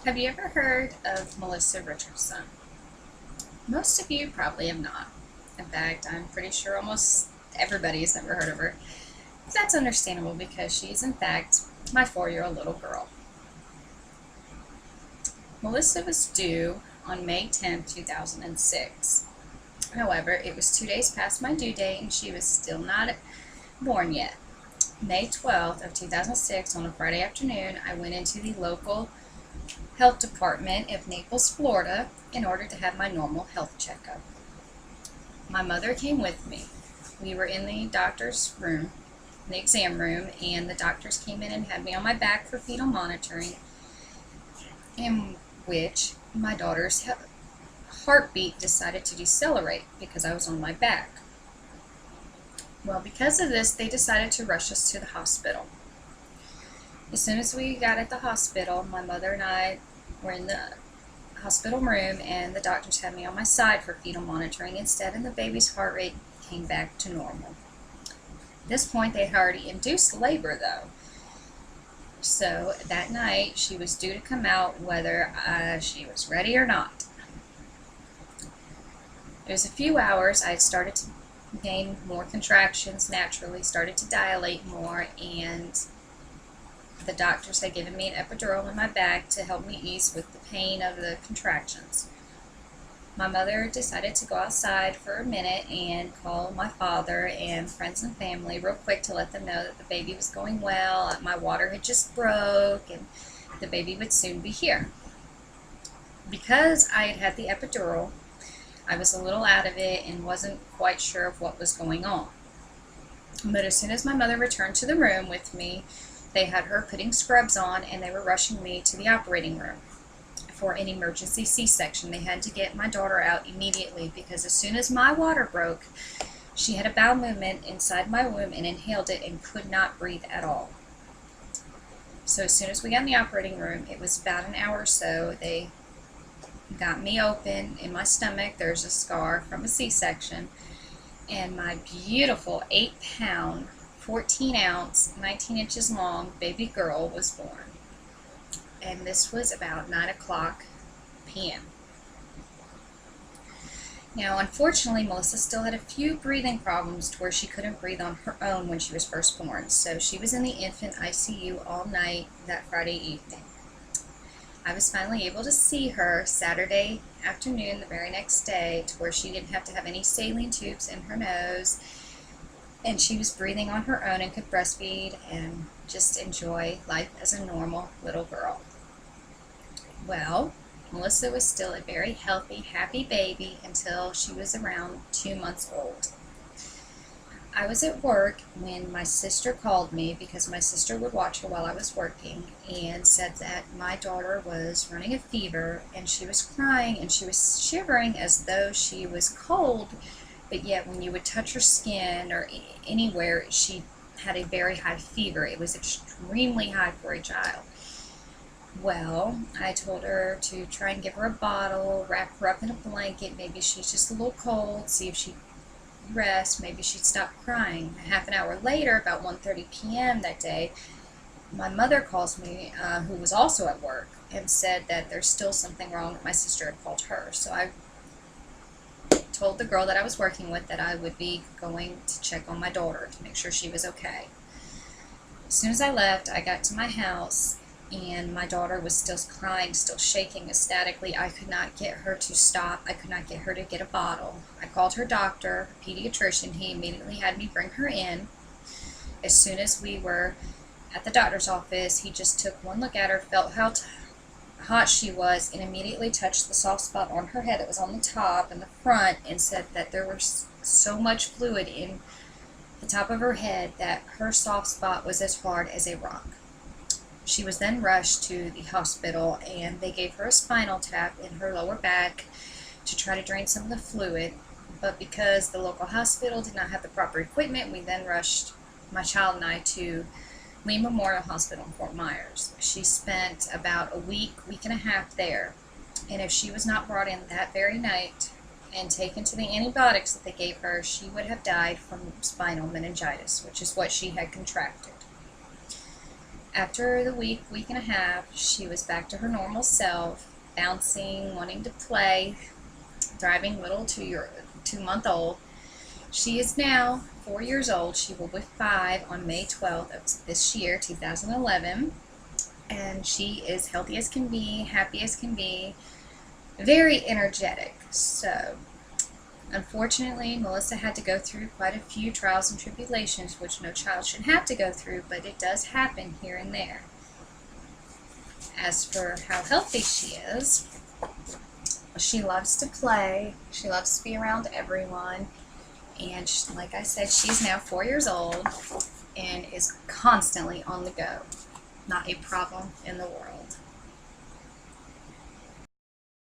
Have you ever heard of Melissa Richardson? Most of you probably have not. In fact, I'm pretty sure almost everybody has never heard of her. That's understandable because she's, in fact, my 4-year-old little girl. Melissa was due on May 10th, 2006. However, it was 2 days past my due date and she was still not born yet. May 12th of 2006, on a Friday afternoon, I went into the local health department of Naples, Florida, in order to have my normal health checkup. My mother came with me. We were in the doctor's room, the exam room, and the doctors came in and had me on my back for fetal monitoring, in which my daughter's heartbeat decided to decelerate because I was on my back. Well, because of this, they decided to rush us to the hospital. As soon as we got at the hospital, my mother and I were in the hospital room, and the doctors had me on my side for fetal monitoring instead, and the baby's heart rate came back to normal. At this point, they had already induced labor, though. So that night, she was due to come out whether she was ready or not. It was a few hours. I had started to gain more contractions naturally, started to dilate more, and the doctors had given me an epidural in my back to help me ease with the pain of the contractions. My mother decided to go outside for a minute and call my father and friends and family real quick to let them know that the baby was going well, my water had just broke, and the baby would soon be here. Because I had had the epidural, I was a little out of it and wasn't quite sure of what was going on. But as soon as my mother returned to the room with me, they had her putting scrubs on, and they were rushing me to the operating room for an emergency C-section. They had to get my daughter out immediately because as soon as my water broke, she had a bowel movement inside my womb and inhaled it and could not breathe at all. So as soon as we got in the operating room, it was about an hour or so, they got me open. In my stomach, there's a scar from a C-section, and my beautiful 8-pound, 14-ounce, 19 inches long baby girl was born. And this was about 9:00 p.m. Now, unfortunately, Melissa still had a few breathing problems to where she couldn't breathe on her own when she was first born, so she was in the infant ICU all night that Friday evening. I was finally able to see her Saturday afternoon, the very next day, to where she didn't have to have any saline tubes in her nose, and she was breathing on her own and could breastfeed and just enjoy life as a normal little girl. Well, Melissa was still a very healthy, happy baby until she was around 2 months old. I was at work when my sister called me, because my sister would watch her while I was working, and said that my daughter was running a fever and she was crying and she was shivering as though she was cold, but yet when you would touch her skin or anywhere, she had a very high fever. It was extremely high for a child. Well, I told her to try and give her a bottle, wrap her up in a blanket, maybe she's just a little cold, see if she'd rest, maybe she'd stop crying. Half an hour later, about 1:30 p.m. that day, my mother calls me, who was also at work, and said that there's still something wrong, that my sister had called her. So I told the girl that I was working with that I would be going to check on my daughter to make sure she was okay. As soon as I left, I got to my house, and my daughter was still crying, still shaking ecstatically. I could not get her to stop. I could not get her to get a bottle. I called her doctor, a pediatrician. He immediately had me bring her in. As soon as we were at the doctor's office, he just took one look at her, felt how hot she was, and immediately touched the soft spot on her head that was on the top and the front, and said that there was so much fluid in the top of her head that her soft spot was as hard as a rock. She was then rushed to the hospital, and they gave her a spinal tap in her lower back to try to drain some of the fluid, but because the local hospital did not have the proper equipment, we then rushed my child and I to Lee Memorial Hospital in Fort Myers. She spent about a week and a half there, and if she was not brought in that very night and taken to the antibiotics that they gave her, she would have died from spinal meningitis, which is what she had contracted. After the week and a half, she was back to her normal self, bouncing, wanting to play, thriving little 2-month-old. She is now 4 years old. She will be 5 on May 12th of this year, 2011. And she is healthy as can be, happy as can be, very energetic. So, unfortunately, Melissa had to go through quite a few trials and tribulations, which no child should have to go through, but it does happen here and there. As for how healthy she is, she loves to play, she loves to be around everyone, and like I said, she's now 4 years old and is constantly on the go. Not a problem in the world.